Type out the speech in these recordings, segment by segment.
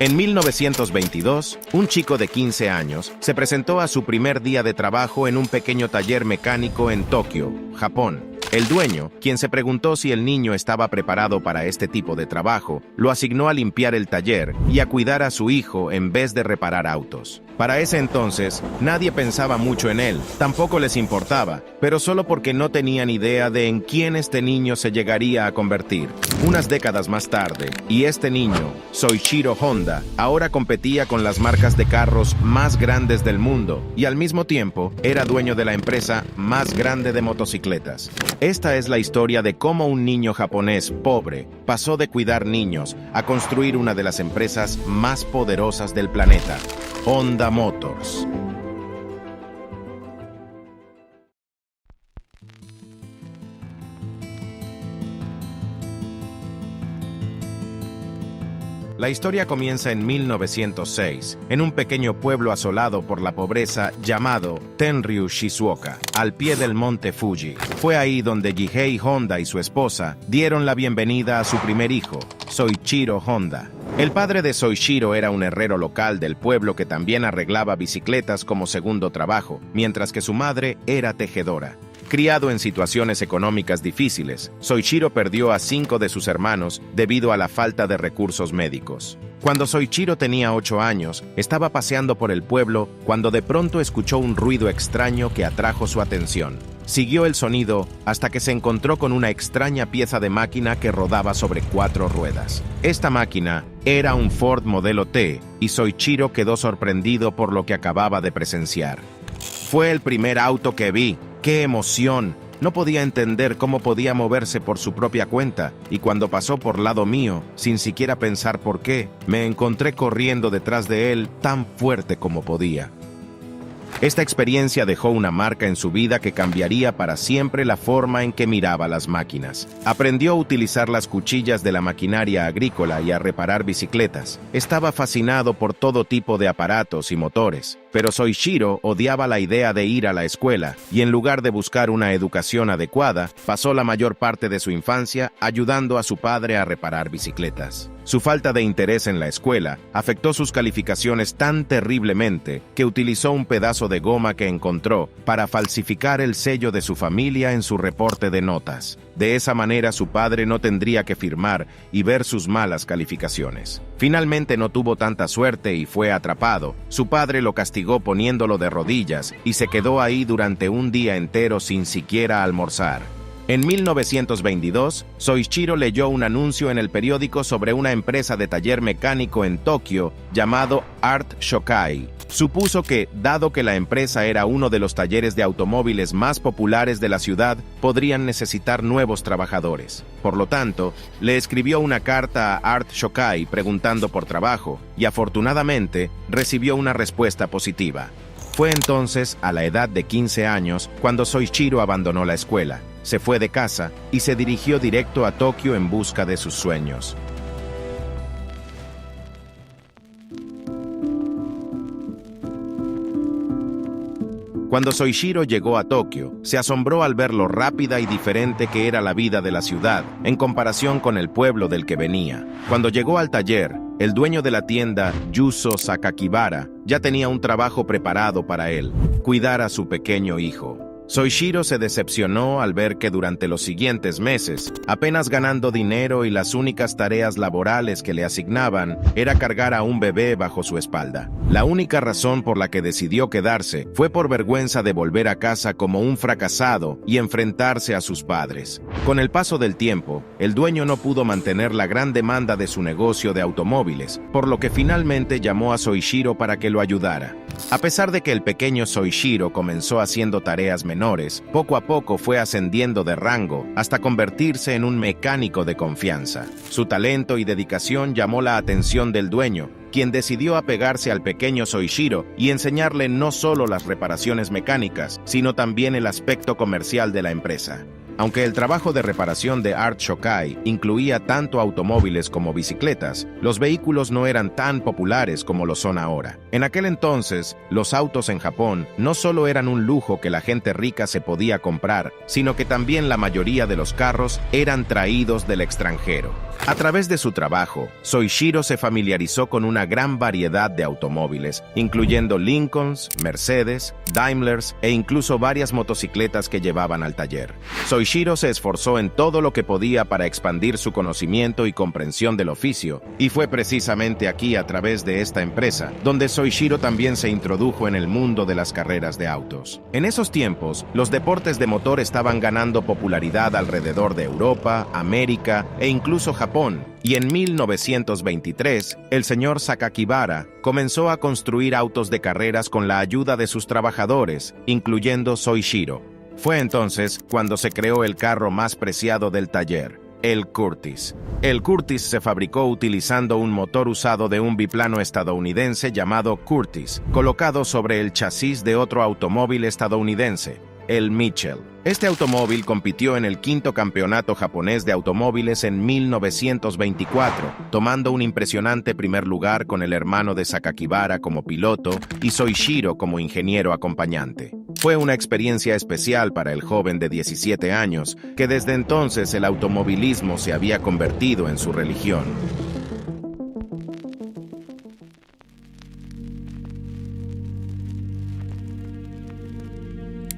En 1922, un chico de 15 años se presentó a su primer día de trabajo en un pequeño taller mecánico en Tokio, Japón. El dueño, quien se preguntó si el niño estaba preparado para este tipo de trabajo, lo asignó a limpiar el taller y a cuidar a su hijo en vez de reparar autos. Para ese entonces, nadie pensaba mucho en él, tampoco les importaba, pero solo porque no tenían idea de en quién este niño se llegaría a convertir. Unas décadas más tarde, y este niño, Soichiro Honda, ahora competía con las marcas de carros más grandes del mundo y al mismo tiempo era dueño de la empresa más grande de motocicletas. Esta es la historia de cómo un niño japonés pobre pasó de cuidar niños a construir una de las empresas más poderosas del planeta, Honda Motors. La historia comienza en 1906, en un pequeño pueblo asolado por la pobreza llamado Tenryu Shizuoka, al pie del monte Fuji. Fue ahí donde Gihei Honda y su esposa dieron la bienvenida a su primer hijo, Soichiro Honda. El padre de Soichiro era un herrero local del pueblo que también arreglaba bicicletas como segundo trabajo, mientras que su madre era tejedora. Criado en situaciones económicas difíciles, Soichiro perdió a 5 de sus hermanos debido a la falta de recursos médicos. Cuando Soichiro tenía 8 años, estaba paseando por el pueblo cuando de pronto escuchó un ruido extraño que atrajo su atención. Siguió el sonido hasta que se encontró con una extraña pieza de máquina que rodaba sobre 4 ruedas. Esta máquina era un Ford modelo T y Soichiro quedó sorprendido por lo que acababa de presenciar. Fue el primer auto que vi. ¡Qué emoción! No podía entender cómo podía moverse por su propia cuenta, y cuando pasó por lado mío, sin siquiera pensar por qué, me encontré corriendo detrás de él tan fuerte como podía. Esta experiencia dejó una marca en su vida que cambiaría para siempre la forma en que miraba las máquinas. Aprendió a utilizar las cuchillas de la maquinaria agrícola y a reparar bicicletas. Estaba fascinado por todo tipo de aparatos y motores. Pero Soichiro odiaba la idea de ir a la escuela y en lugar de buscar una educación adecuada, pasó la mayor parte de su infancia ayudando a su padre a reparar bicicletas. Su falta de interés en la escuela afectó sus calificaciones tan terriblemente que utilizó un pedazo de goma que encontró para falsificar el sello de su familia en su reporte de notas. De esa manera su padre no tendría que firmar y ver sus malas calificaciones. Finalmente no tuvo tanta suerte y fue atrapado. Su padre lo castigó poniéndolo de rodillas y se quedó ahí durante un día entero sin siquiera almorzar. En 1922, Soichiro leyó un anuncio en el periódico sobre una empresa de taller mecánico en Tokio llamado Art Shokai. Supuso que, dado que la empresa era uno de los talleres de automóviles más populares de la ciudad, podrían necesitar nuevos trabajadores. Por lo tanto, le escribió una carta a Art Shokai preguntando por trabajo, y afortunadamente recibió una respuesta positiva. Fue entonces, a la edad de 15 años, cuando Soichiro abandonó la escuela, se fue de casa y se dirigió directo a Tokio en busca de sus sueños. Cuando Soichiro llegó a Tokio, se asombró al ver lo rápida y diferente que era la vida de la ciudad, en comparación con el pueblo del que venía. Cuando llegó al taller, el dueño de la tienda, Yuzo Sakakibara, ya tenía un trabajo preparado para él: cuidar a su pequeño hijo. Soichiro se decepcionó al ver que durante los siguientes meses, apenas ganando dinero y las únicas tareas laborales que le asignaban era cargar a un bebé bajo su espalda. La única razón por la que decidió quedarse fue por vergüenza de volver a casa como un fracasado y enfrentarse a sus padres. Con el paso del tiempo, el dueño no pudo mantener la gran demanda de su negocio de automóviles, por lo que finalmente llamó a Soichiro para que lo ayudara. A pesar de que el pequeño Soichiro comenzó haciendo tareas menores, poco a poco fue ascendiendo de rango hasta convertirse en un mecánico de confianza. Su talento y dedicación llamó la atención del dueño, quien decidió apegarse al pequeño Soichiro y enseñarle no solo las reparaciones mecánicas, sino también el aspecto comercial de la empresa. Aunque el trabajo de reparación de Art Shokai incluía tanto automóviles como bicicletas, los vehículos no eran tan populares como lo son ahora. En aquel entonces, los autos en Japón no solo eran un lujo que la gente rica se podía comprar, sino que también la mayoría de los carros eran traídos del extranjero. A través de su trabajo, Soichiro se familiarizó con una gran variedad de automóviles, incluyendo Lincolns, Mercedes, Daimlers e incluso varias motocicletas que llevaban al taller. Soichiro se esforzó en todo lo que podía para expandir su conocimiento y comprensión del oficio, y fue precisamente aquí, a través de esta empresa, donde Soichiro también se introdujo en el mundo de las carreras de autos. En esos tiempos, los deportes de motor estaban ganando popularidad alrededor de Europa, América e incluso Japón, y en 1923, el señor Sakakibara comenzó a construir autos de carreras con la ayuda de sus trabajadores, incluyendo Soichiro. Fue entonces cuando se creó el carro más preciado del taller, el Curtiss. El Curtiss se fabricó utilizando un motor usado de un biplano estadounidense llamado Curtiss, colocado sobre el chasis de otro automóvil estadounidense, el Mitchell. Este automóvil compitió en el quinto campeonato japonés de automóviles en 1924, tomando un impresionante primer lugar con el hermano de Sakakibara como piloto y Soichiro como ingeniero acompañante. Fue una experiencia especial para el joven de 17 años, que desde entonces el automovilismo se había convertido en su religión.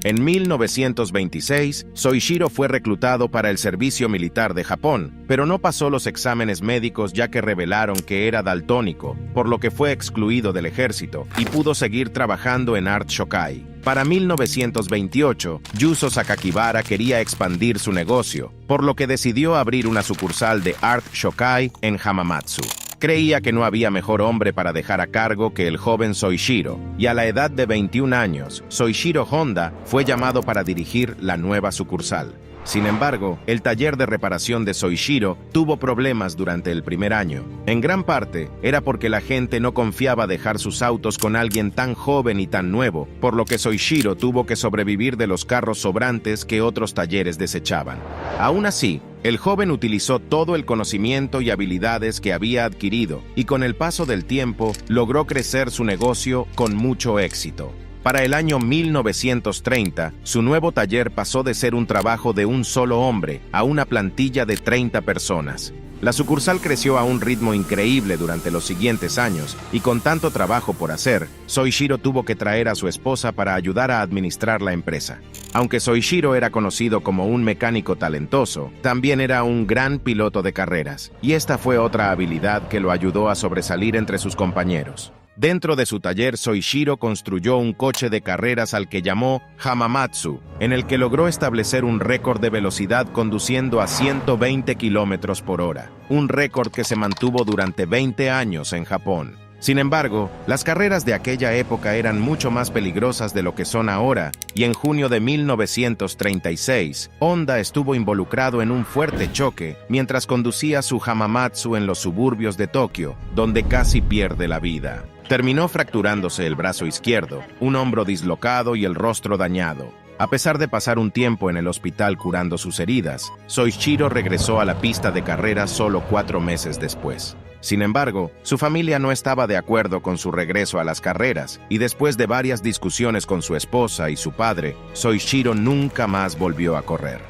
En 1926, Soichiro fue reclutado para el servicio militar de Japón, pero no pasó los exámenes médicos ya que revelaron que era daltónico, por lo que fue excluido del ejército y pudo seguir trabajando en Art Shokai. Para 1928, Yuzo Sakakibara quería expandir su negocio, por lo que decidió abrir una sucursal de Art Shokai en Hamamatsu. Creía que no había mejor hombre para dejar a cargo que el joven Soichiro, y a la edad de 21 años, Soichiro Honda fue llamado para dirigir la nueva sucursal. Sin embargo, el taller de reparación de Soichiro tuvo problemas durante el primer año. En gran parte, era porque la gente no confiaba dejar sus autos con alguien tan joven y tan nuevo, por lo que Soichiro tuvo que sobrevivir de los carros sobrantes que otros talleres desechaban. Aún así, el joven utilizó todo el conocimiento y habilidades que había adquirido, y con el paso del tiempo, logró crecer su negocio con mucho éxito. Para el año 1930, su nuevo taller pasó de ser un trabajo de un solo hombre a una plantilla de 30 personas. La sucursal creció a un ritmo increíble durante los siguientes años, y con tanto trabajo por hacer, Soichiro tuvo que traer a su esposa para ayudar a administrar la empresa. Aunque Soichiro era conocido como un mecánico talentoso, también era un gran piloto de carreras, y esta fue otra habilidad que lo ayudó a sobresalir entre sus compañeros. Dentro de su taller, Soichiro construyó un coche de carreras al que llamó Hamamatsu, en el que logró establecer un récord de velocidad conduciendo a 120 kilómetros por hora, un récord que se mantuvo durante 20 años en Japón. Sin embargo, las carreras de aquella época eran mucho más peligrosas de lo que son ahora, y en junio de 1936, Honda estuvo involucrado en un fuerte choque mientras conducía su Hamamatsu en los suburbios de Tokio, donde casi pierde la vida. Terminó fracturándose el brazo izquierdo, un hombro dislocado y el rostro dañado. A pesar de pasar un tiempo en el hospital curando sus heridas, Soichiro regresó a la pista de carreras solo 4 meses después. Sin embargo, su familia no estaba de acuerdo con su regreso a las carreras, y después de varias discusiones con su esposa y su padre, Soichiro nunca más volvió a correr.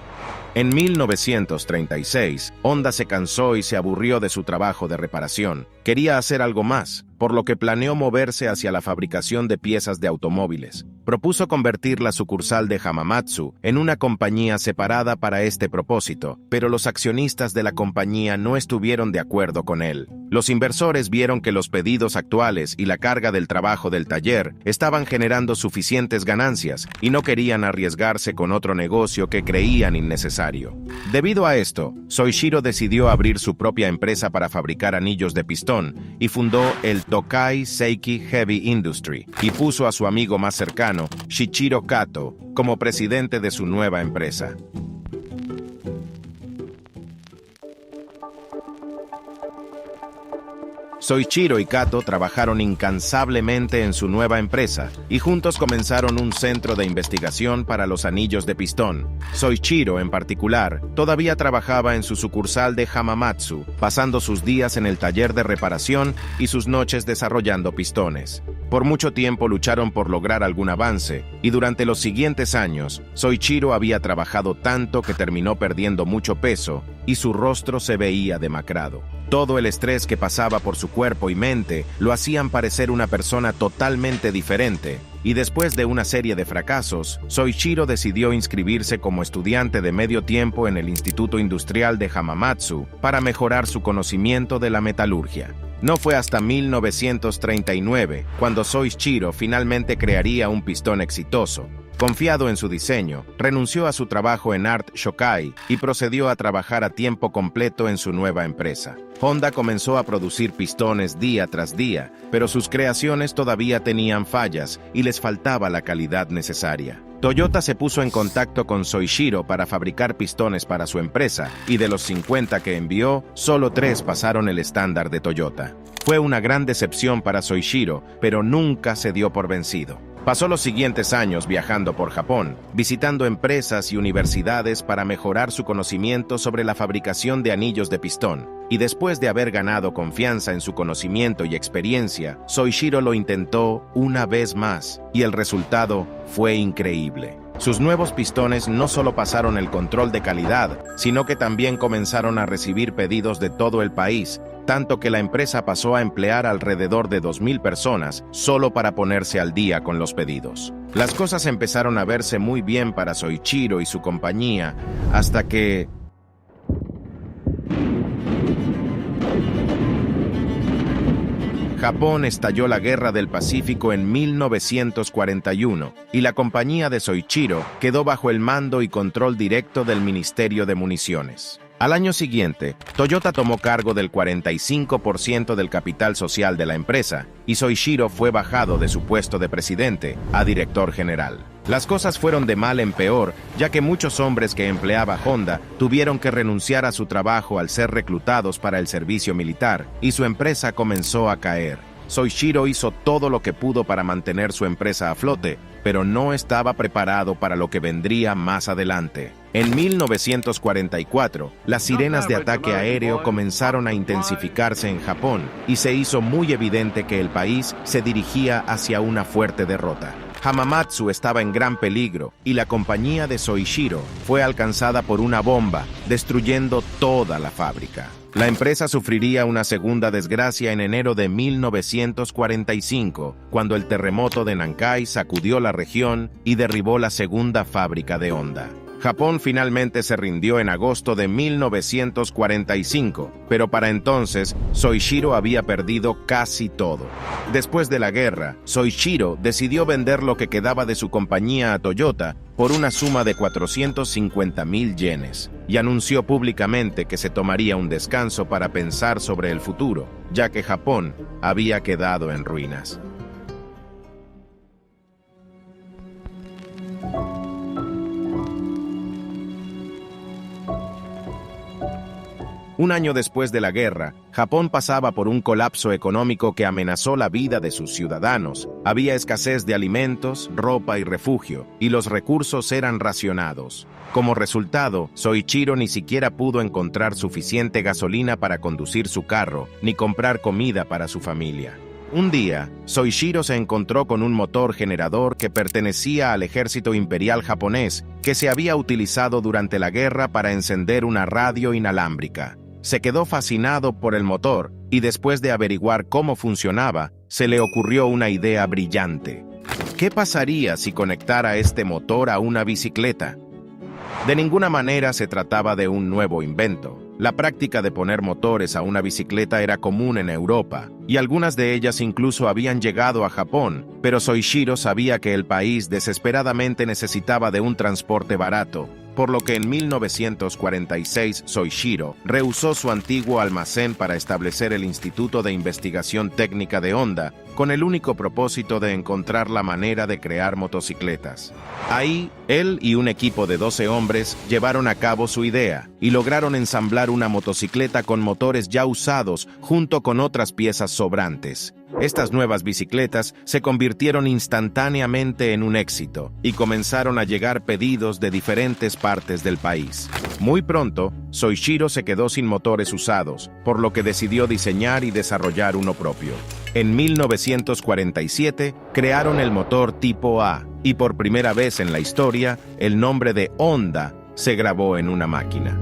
En 1936, Honda se cansó y se aburrió de su trabajo de reparación. Quería hacer algo más, por lo que planeó moverse hacia la fabricación de piezas de automóviles. Propuso convertir la sucursal de Hamamatsu en una compañía separada para este propósito, pero los accionistas de la compañía no estuvieron de acuerdo con él. Los inversores vieron que los pedidos actuales y la carga del trabajo del taller estaban generando suficientes ganancias y no querían arriesgarse con otro negocio que creían innecesario. Debido a esto, Soichiro decidió abrir su propia empresa para fabricar anillos de pistón y fundó el Tokai Seiki Heavy Industry y puso a su amigo más cercano, Shichiro Kato, como presidente de su nueva empresa. Soichiro y Kato trabajaron incansablemente en su nueva empresa y juntos comenzaron un centro de investigación para los anillos de pistón. Soichiro, en particular, todavía trabajaba en su sucursal de Hamamatsu, pasando sus días en el taller de reparación y sus noches desarrollando pistones. Por mucho tiempo lucharon por lograr algún avance, y durante los siguientes años, Soichiro había trabajado tanto que terminó perdiendo mucho peso y su rostro se veía demacrado. Todo el estrés que pasaba por su cuerpo y mente lo hacían parecer una persona totalmente diferente, y después de una serie de fracasos, Soichiro decidió inscribirse como estudiante de medio tiempo en el Instituto Industrial de Hamamatsu para mejorar su conocimiento de la metalurgia. No fue hasta 1939 cuando Soichiro finalmente crearía un pistón exitoso. Confiado en su diseño, renunció a su trabajo en Art Shokai y procedió a trabajar a tiempo completo en su nueva empresa. Honda comenzó a producir pistones día tras día, pero sus creaciones todavía tenían fallas y les faltaba la calidad necesaria. Toyota se puso en contacto con Soichiro para fabricar pistones para su empresa, y de los 50 que envió, solo 3 pasaron el estándar de Toyota. Fue una gran decepción para Soichiro, pero nunca se dio por vencido. Pasó los siguientes años viajando por Japón, visitando empresas y universidades para mejorar su conocimiento sobre la fabricación de anillos de pistón, y después de haber ganado confianza en su conocimiento y experiencia, Soichiro lo intentó una vez más, y el resultado fue increíble. Sus nuevos pistones no solo pasaron el control de calidad, sino que también comenzaron a recibir pedidos de todo el país, tanto que la empresa pasó a emplear alrededor de 2,000 personas solo para ponerse al día con los pedidos. Las cosas empezaron a verse muy bien para Soichiro y su compañía, hasta que Japón estalló la Guerra del Pacífico en 1941 y la compañía de Soichiro quedó bajo el mando y control directo del Ministerio de Municiones. Al año siguiente, Toyota tomó cargo del 45% del capital social de la empresa y Soichiro fue bajado de su puesto de presidente a director general. Las cosas fueron de mal en peor, ya que muchos hombres que empleaba Honda tuvieron que renunciar a su trabajo al ser reclutados para el servicio militar, y su empresa comenzó a caer. Soichiro hizo todo lo que pudo para mantener su empresa a flote, pero no estaba preparado para lo que vendría más adelante. En 1944, las sirenas de ataque aéreo comenzaron a intensificarse en Japón, y se hizo muy evidente que el país se dirigía hacia una fuerte derrota. Hamamatsu estaba en gran peligro y la compañía de Soichiro fue alcanzada por una bomba, destruyendo toda la fábrica. La empresa sufriría una segunda desgracia en enero de 1945, cuando el terremoto de Nankai sacudió la región y derribó la segunda fábrica de Honda. Japón finalmente se rindió en agosto de 1945, pero para entonces Soichiro había perdido casi todo. Después de la guerra, Soichiro decidió vender lo que quedaba de su compañía a Toyota por una suma de 450,000 yenes, y anunció públicamente que se tomaría un descanso para pensar sobre el futuro, ya que Japón había quedado en ruinas. Un año después de la guerra, Japón pasaba por un colapso económico que amenazó la vida de sus ciudadanos. Había escasez de alimentos, ropa y refugio, y los recursos eran racionados. Como resultado, Soichiro ni siquiera pudo encontrar suficiente gasolina para conducir su carro, ni comprar comida para su familia. Un día, Soichiro se encontró con un motor generador que pertenecía al ejército imperial japonés, que se había utilizado durante la guerra para encender una radio inalámbrica. Se quedó fascinado por el motor y después de averiguar cómo funcionaba, se le ocurrió una idea brillante. ¿Qué pasaría si conectara este motor a una bicicleta? De ninguna manera se trataba de un nuevo invento. La práctica de poner motores a una bicicleta era común en Europa, y algunas de ellas incluso habían llegado a Japón, pero Soichiro sabía que el país desesperadamente necesitaba de un transporte barato, por lo que en 1946 Soichiro rehusó su antiguo almacén para establecer el Instituto de Investigación Técnica de Honda, con el único propósito de encontrar la manera de crear motocicletas. Ahí, él y un equipo de 12 hombres llevaron a cabo su idea, y lograron ensamblar una motocicleta con motores ya usados junto con otras piezas sobrantes. Estas nuevas bicicletas se convirtieron instantáneamente en un éxito y comenzaron a llegar pedidos de diferentes partes del país. Muy pronto, Soichiro se quedó sin motores usados, por lo que decidió diseñar y desarrollar uno propio. En 1947, crearon el motor tipo A, y por primera vez en la historia, el nombre de Honda se grabó en una máquina.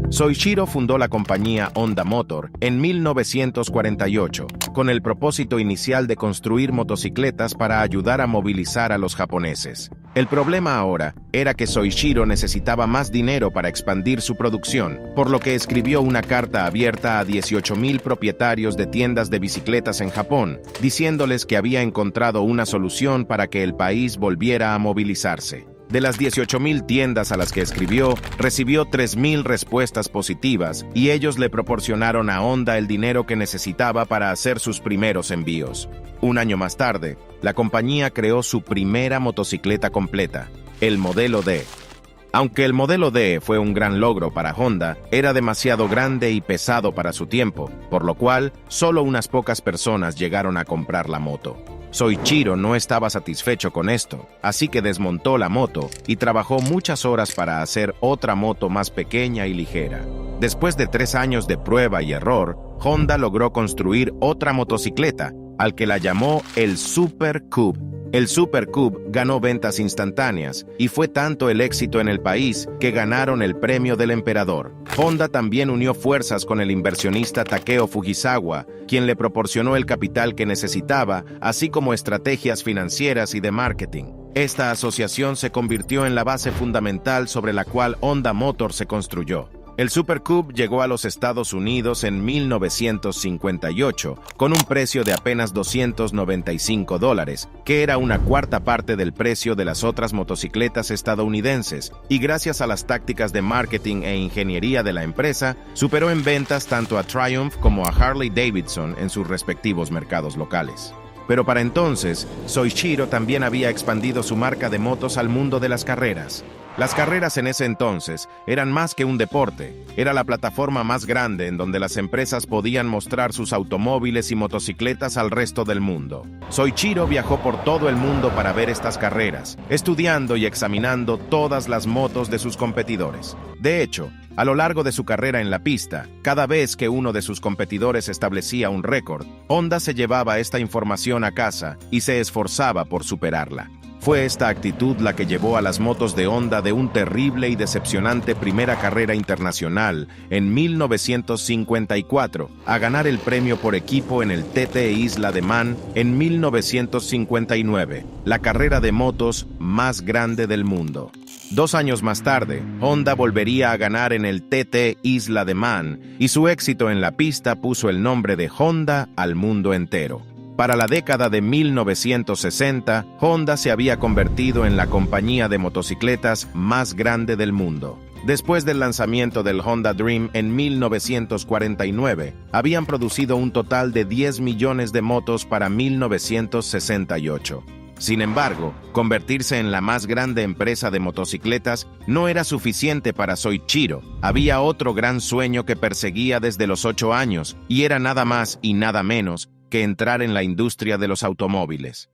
Soichiro fundó la compañía Honda Motor en 1948, con el propósito inicial de construir motocicletas para ayudar a movilizar a los japoneses. El problema ahora era que Soichiro necesitaba más dinero para expandir su producción, por lo que escribió una carta abierta a 18,000 propietarios de tiendas de bicicletas en Japón, diciéndoles que había encontrado una solución para que el país volviera a movilizarse. De las 18,000 tiendas a las que escribió, recibió 3,000 respuestas positivas y ellos le proporcionaron a Honda el dinero que necesitaba para hacer sus primeros envíos. Un año más tarde, la compañía creó su primera motocicleta completa, el modelo D. Aunque el modelo D fue un gran logro para Honda, era demasiado grande y pesado para su tiempo, por lo cual solo unas pocas personas llegaron a comprar la moto. Soichiro no estaba satisfecho con esto, así que desmontó la moto y trabajó muchas horas para hacer otra moto más pequeña y ligera. Después de 3 años de prueba y error, Honda logró construir otra motocicleta, al que la llamó el Super Cube. El Super Cube ganó ventas instantáneas y fue tanto el éxito en el país que ganaron el premio del emperador. Honda también unió fuerzas con el inversionista Takeo Fujisawa, quien le proporcionó el capital que necesitaba, así como estrategias financieras y de marketing. Esta asociación se convirtió en la base fundamental sobre la cual Honda Motor se construyó. El Super Cube llegó a los Estados Unidos en 1958 con un precio de apenas $295, que era una cuarta parte del precio de las otras motocicletas estadounidenses, y gracias a las tácticas de marketing e ingeniería de la empresa, superó en ventas tanto a Triumph como a Harley Davidson en sus respectivos mercados locales. Pero para entonces, Soichiro también había expandido su marca de motos al mundo de las carreras. Las carreras en ese entonces eran más que un deporte, era la plataforma más grande en donde las empresas podían mostrar sus automóviles y motocicletas al resto del mundo. Soichiro viajó por todo el mundo para ver estas carreras, estudiando y examinando todas las motos de sus competidores. De hecho, a lo largo de su carrera en la pista, cada vez que uno de sus competidores establecía un récord, Honda se llevaba esta información a casa y se esforzaba por superarla. Fue esta actitud la que llevó a las motos de Honda de un terrible y decepcionante primera carrera internacional en 1954 a ganar el premio por equipo en el TT Isla de Man en 1959, la carrera de motos más grande del mundo. 2 años más tarde, Honda volvería a ganar en el TT Isla de Man y su éxito en la pista puso el nombre de Honda al mundo entero. Para la década de 1960, Honda se había convertido en la compañía de motocicletas más grande del mundo. Después del lanzamiento del Honda Dream en 1949, habían producido un total de 10 millones de motos para 1968. Sin embargo, convertirse en la más grande empresa de motocicletas no era suficiente para Soichiro. Había otro gran sueño que perseguía desde los 8 años, y era nada más y nada menos que entrar en la industria de los automóviles.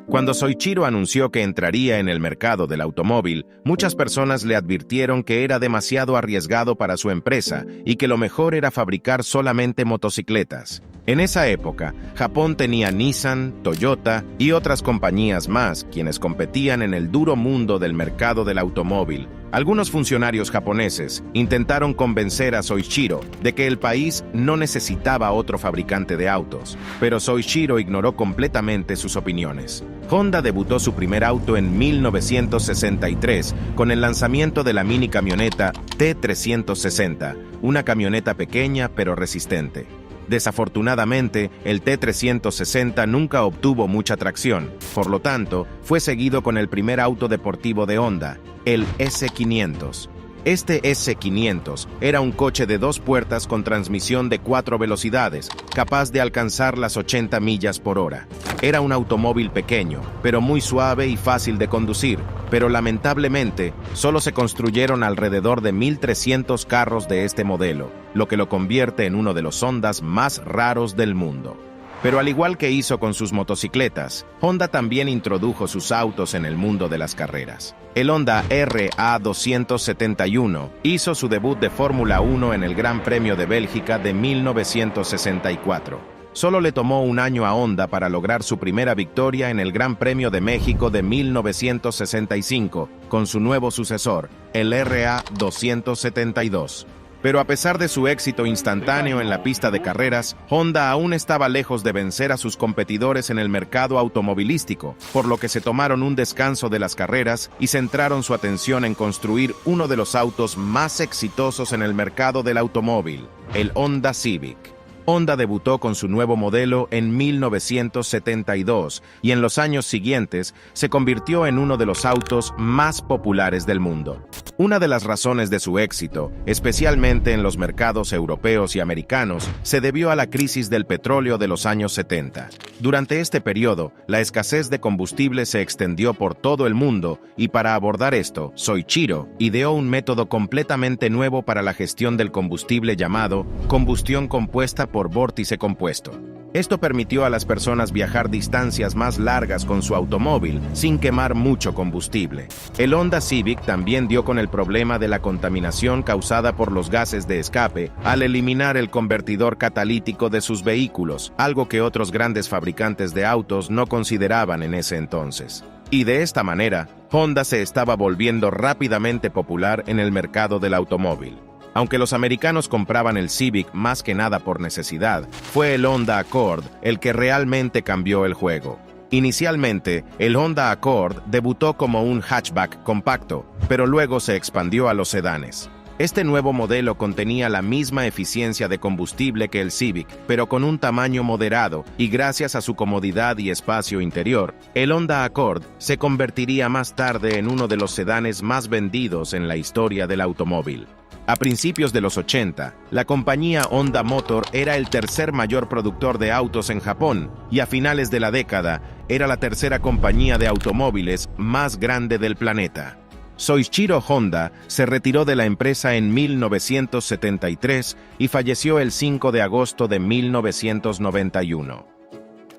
Cuando Soichiro anunció que entraría en el mercado del automóvil, muchas personas le advirtieron que era demasiado arriesgado para su empresa y que lo mejor era fabricar solamente motocicletas. En esa época, Japón tenía Nissan, Toyota y otras compañías más, quienes competían en el duro mundo del mercado del automóvil. Algunos funcionarios japoneses intentaron convencer a Soichiro de que el país no necesitaba otro fabricante de autos, pero Soichiro ignoró completamente sus opiniones. Honda debutó su primer auto en 1963 con el lanzamiento de la mini camioneta T360, una camioneta pequeña pero resistente. Desafortunadamente, el T360 nunca obtuvo mucha tracción, por lo tanto, fue seguido con el primer auto deportivo de Honda, el S500. Este S500 era un coche de 2 puertas con transmisión de 4 velocidades, capaz de alcanzar las 80 millas por hora. Era un automóvil pequeño, pero muy suave y fácil de conducir, pero lamentablemente solo se construyeron alrededor de 1.300 carros de este modelo, lo que lo convierte en uno de los Hondas más raros del mundo. Pero al igual que hizo con sus motocicletas, Honda también introdujo sus autos en el mundo de las carreras. El Honda RA271 hizo su debut de Fórmula 1 en el Gran Premio de Bélgica de 1964. Solo le tomó un año a Honda para lograr su primera victoria en el Gran Premio de México de 1965, con su nuevo sucesor, el RA272. Pero a pesar de su éxito instantáneo en la pista de carreras, Honda aún estaba lejos de vencer a sus competidores en el mercado automovilístico, por lo que se tomaron un descanso de las carreras y centraron su atención en construir uno de los autos más exitosos en el mercado del automóvil, el Honda Civic. Honda debutó con su nuevo modelo en 1972 y en los años siguientes se convirtió en uno de los autos más populares del mundo. Una de las razones de su éxito, especialmente en los mercados europeos y americanos, se debió a la crisis del petróleo de los años 70. Durante este periodo, la escasez de combustible se extendió por todo el mundo y para abordar esto, Soichiro ideó un método completamente nuevo para la gestión del combustible llamado combustión compuesta por vórtice compuesto. Esto permitió a las personas viajar distancias más largas con su automóvil sin quemar mucho combustible. El Honda Civic también dio con el problema de la contaminación causada por los gases de escape al eliminar el convertidor catalítico de sus vehículos, algo que otros grandes fabricantes de autos no consideraban en ese entonces. Y de esta manera, Honda se estaba volviendo rápidamente popular en el mercado del automóvil. Aunque los americanos compraban el Civic más que nada por necesidad, fue el Honda Accord el que realmente cambió el juego. Inicialmente, el Honda Accord debutó como un hatchback compacto, pero luego se expandió a los sedanes. Este nuevo modelo contenía la misma eficiencia de combustible que el Civic, pero con un tamaño moderado, y gracias a su comodidad y espacio interior, el Honda Accord se convertiría más tarde en uno de los sedanes más vendidos en la historia del automóvil. A principios de los 80, la compañía Honda Motor era el tercer mayor productor de autos en Japón y a finales de la década era la tercera compañía de automóviles más grande del planeta. Soichiro Honda se retiró de la empresa en 1973 y falleció el 5 de agosto de 1991.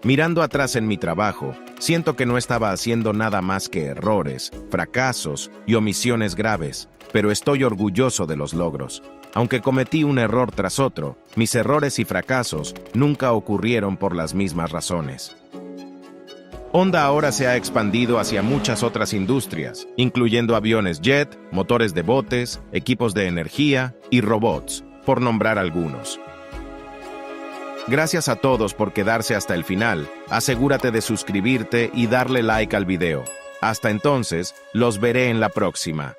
Mirando atrás en mi trabajo, siento que no estaba haciendo nada más que errores, fracasos y omisiones graves, pero estoy orgulloso de los logros. Aunque cometí un error tras otro, mis errores y fracasos nunca ocurrieron por las mismas razones. Honda ahora se ha expandido hacia muchas otras industrias, incluyendo aviones jet, motores de botes, equipos de energía y robots, por nombrar algunos. Gracias a todos por quedarse hasta el final. Asegúrate de suscribirte y darle like al video. Hasta entonces, los veré en la próxima.